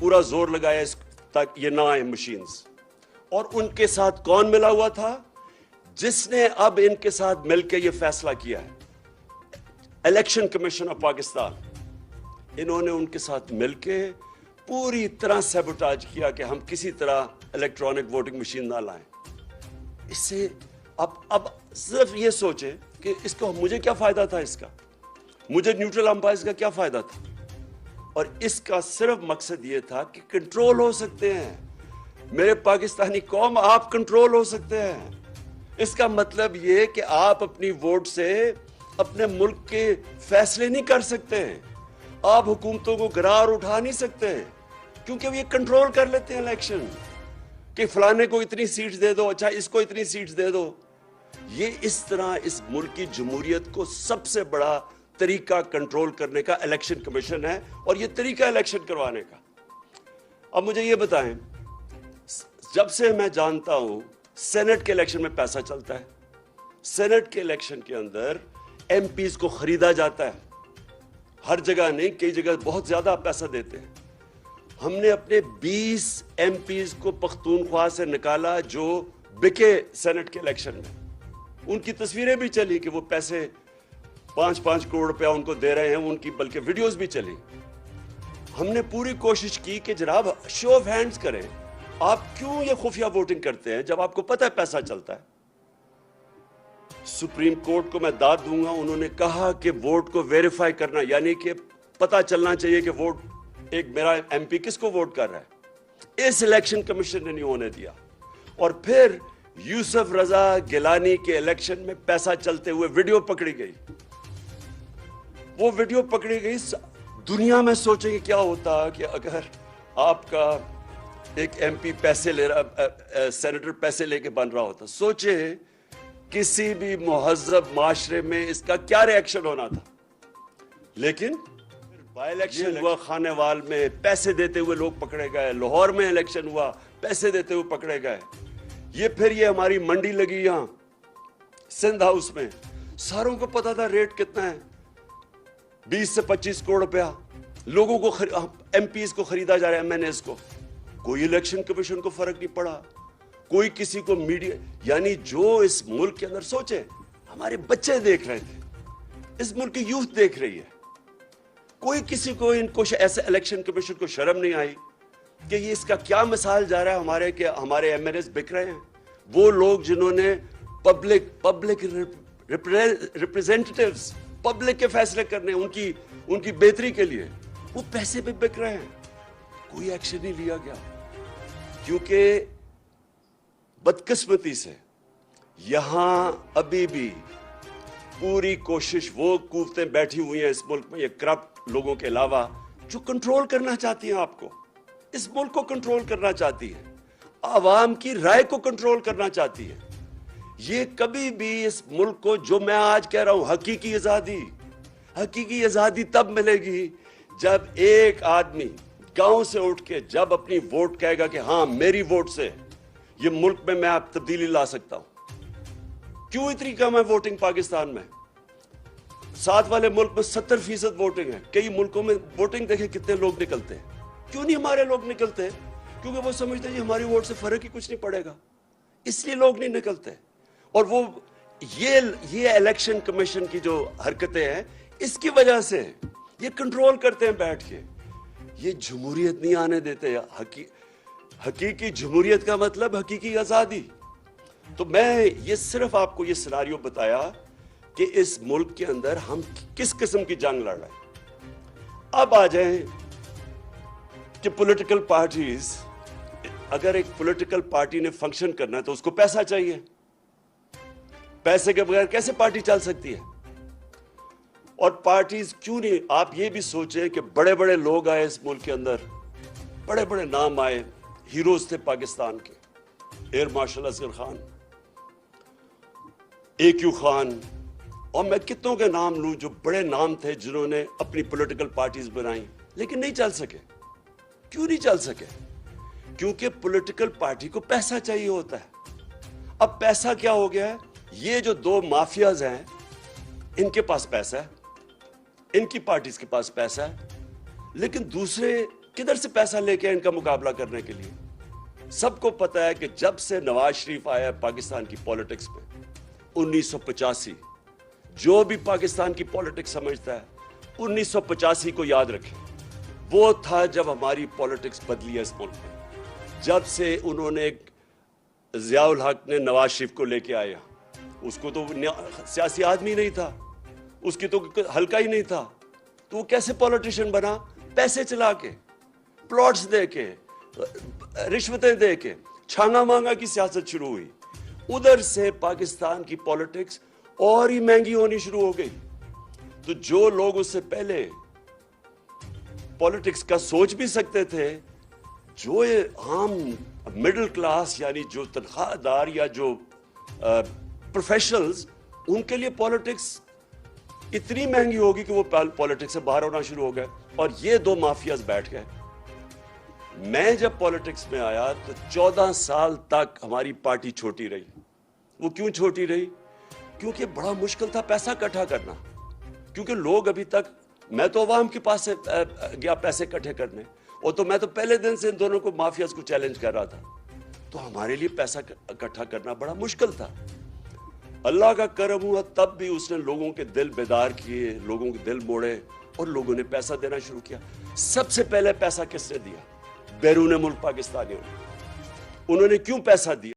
पूरा जोर लगाया इस तक ये ना आए मशीन्स। और उनके साथ कौन मिला हुआ था? जिसने अब इनके साथ मिलकर ये फैसला किया है, इलेक्शन कमीशन ऑफ पाकिस्तान। इन्होंने उनके साथ मिलकर पूरी तरह सैबोटाज किया कि हम किसी तरह इलेक्ट्रॉनिक वोटिंग मशीन ना लाएं। इससे अब सिर्फ ये सोचे कि इसको मुझे क्या फायदा था, इसका मुझे न्यूट्रल अंपायर्स का क्या फायदा था। और इसका सिर्फ मकसद ये था कि कंट्रोल हो सकते हैं मेरे पाकिस्तानी कौम, आप कंट्रोल हो सकते हैं। इसका मतलब ये कि आप अपनी वोट से अपने मुल्क के फैसले नहीं कर सकते हैं, आप हुकूमतों को गिरार उठा नहीं सकते हैं, क्योंकि ये कंट्रोल कर लेते हैं इलेक्शन कि फलाने को इतनी सीट्स दे दो, अच्छा इसको इतनी सीट्स दे दो। ये इस तरह इस मुल्क की जमहूरियत को सबसे बड़ा तरीका कंट्रोल करने का इलेक्शन कमीशन है, और ये तरीका इलेक्शन करवाने का। अब मुझे ये बताएं, जब से मैं जानता हूं सेनेट के इलेक्शन में पैसा चलता है, सेनेट के इलेक्शन के अंदर एमपीज को खरीदा जाता है, हर जगह नहीं, कई जगह बहुत ज्यादा पैसा देते हैं। हमने अपने 20 एमपीज को पख्तूनख्वा से निकाला जो बिके सेनेट के इलेक्शन में। उनकी तस्वीरें भी चली कि वो पैसे 5-5 करोड़ रुपया उनको दे रहे हैं, उनकी बल्कि वीडियोस भी चली। हमने पूरी कोशिश की कि जनाब शो ऑफ हैंड्स करें, आप क्यों ये खुफिया वोटिंग करते हैं जब आपको पता है पैसा चलता है। सुप्रीम कोर्ट को मैं दाद दूंगा, उन्होंने कहा कि वोट को वेरीफाई करना, यानी कि पता चलना चाहिए कि वोट एक मेरा एमपी किसको वोट कर रहा है। इस इलेक्शन कमीशन ने नहीं होने दिया। और फिर यूसुफ रजा गिलानी के इलेक्शन में पैसा चलते हुए वीडियो पकड़ी गई। वो वीडियो पकड़ी गई। दुनिया में सोचेंगे क्या होता कि अगर आपका एक एमपी पैसे ले रहा, सेनेटर पैसे लेके बन रहा होता। सोचे किसी भी मुहज्जब माशरे में इसका क्या रिएक्शन होना था। लेकिन बाई इलेक्शन हुआ खानेवाल में, पैसे देते हुए लोग पकड़े गए। लाहौर में इलेक्शन हुआ, पैसे देते हुए पकड़े गए। ये हमारी मंडी लगी यहां सिंध हाउस में, सारों को पता था रेट कितना है, 20 से 25 करोड़ रुपया लोगों को एमपीज को खरीदा जा रहा है, एमएनएस को। कोई इलेक्शन कमीशन को फर्क नहीं पड़ा, कोई किसी को मीडिया, यानी जो इस मुल्क के अंदर सोचे, हमारे बच्चे देख रहे थे, इस मुल्क की यूथ देख रही है, कोई किसी को इनको ऐसे इलेक्शन कमीशन को शर्म नहीं आई कि ये इसका क्या मिसाल जा रहा है हमारे एमएनएस बिक रहे हैं। वो लोग जिन्होंने पब्लिक रिप्रेजेंटेटिव्स, पब्लिक के फैसले करने, उनकी बेहतरी के लिए, वो पैसे पे बिक रहे हैं। कोई एक्शन नहीं लिया गया, क्योंकि बदकिस्मती से यहां अभी भी पूरी कोशिश, वो कुव्वतें बैठी हुई हैं इस मुल्क में, ये करप्ट लोगों के अलावा, जो कंट्रोल करना चाहती हैं आपको, इस मुल्क को कंट्रोल करना चाहती है, आवाम की राय को कंट्रोल करना चाहती है। ये कभी भी इस मुल्क को, जो मैं आज कह रहा हूं, हकीकी आजादी तब मिलेगी जब एक आदमी गांव से उठ के जब अपनी वोट कहेगा कि हां मेरी वोट से ये मुल्क में मैं आप तब्दीली ला सकता हूं। क्यों इतनी कम है वोटिंग पाकिस्तान में? साथ वाले मुल्क में 70% वोटिंग है। कई मुल्कों में वोटिंग देखे कितने लोग निकलते हैं। क्यों नहीं हमारे लोग निकलते? क्योंकि वो समझते हैं हमारी वोट से फर्क ही कुछ नहीं पड़ेगा, इसलिए लोग नहीं निकलते। और वो ये इलेक्शन कमीशन की जो हरकतें हैं, इसकी वजह से ये कंट्रोल करते हैं बैठ के, ये जमहूरियत नहीं आने देते। हकीकी जमहूरियत का मतलब हकीकी आजादी। तो मैं ये सिर्फ आपको ये सिनारियो बताया कि इस मुल्क के अंदर हम किस किस्म की जंग लड़ रहे हैं। अब आ जाएं कि पॉलिटिकल पार्टीज, अगर एक पॉलिटिकल पार्टी ने फंक्शन करना है तो उसको पैसा चाहिए। पैसे के बगैर कैसे पार्टी चल सकती है? और पार्टीज क्यों नहीं, आप ये भी सोचें कि बड़े बड़े लोग आए इस मुल्क के अंदर, बड़े बड़े नाम आए, हीरोज थे पाकिस्तान के, air marshal Asghar Khan, AQ Khan, और मैं कितनों के नाम लूं जो बड़े नाम थे जिन्होंने अपनी पॉलिटिकल पार्टीज बनाई, लेकिन नहीं चल सके। क्यों नहीं चल सके? क्योंकि पॉलिटिकल पार्टी को पैसा चाहिए होता है। अब पैसा क्या हो गया है, ये जो दो माफियाज हैं इनके पास पैसा है, इनकी पार्टीज के पास पैसा है, लेकिन दूसरे किधर से पैसा लेके इनका मुकाबला करने के लिए? सबको पता है कि जब से नवाज शरीफ आया पाकिस्तान की पॉलिटिक्स में 1985, जो भी पाकिस्तान की पॉलिटिक्स समझता है 1985 को याद रखें, वो था जब हमारी पॉलिटिक्स बदली है इस मुल्क में। जब से उन्होंने ज़ियाउल हक ने नवाज शरीफ को लेके आया, उसको तो सियासी आदमी नहीं था, उसकी तो हल्का ही नहीं था, तो वो कैसे पॉलिटिशियन बना? पैसे चला के, प्लॉट्स दे के, रिश्वतें दे के, छांगा मांगा की सियासत शुरू हुई। उधर से पाकिस्तान की पॉलिटिक्स और ही महंगी होनी शुरू हो गई। तो जो लोग उससे पहले पॉलिटिक्स का सोच भी सकते थे, जो ये आम मिडिल क्लास यानी जो तनख्वाहदार या जो प्रोफेशनल्स, उनके लिए पॉलिटिक्स इतनी महंगी होगी कि वो पॉलिटिक्स से बाहर होना शुरू हो गए। और ये दो माफियाज बैठ गए। मैं जब पॉलिटिक्स में आया तो 14 साल तक हमारी पार्टी छोटी रही। वो क्यों छोटी रही? क्योंकि बड़ा मुश्किल था पैसा इकट्ठा करना, क्योंकि लोग अभी तक, मैं तो अवाम के पास से गया पैसे इकट्ठे करने, और तो मैं तो पहले दिन से इन दोनों को माफियाज को चैलेंज कर रहा था, तो हमारे लिए पैसा इकट्ठा करना बड़ा मुश्किल था। अल्लाह का करम हुआ, तब भी उसने लोगों के दिल बेदार किए, लोगों के दिल मोड़े, और लोगों ने पैसा देना शुरू किया। सबसे पहले पैसा किसने दिया? बैरून मुल्क पाकिस्तानियों ने। उन्होंने क्यों पैसा दिया?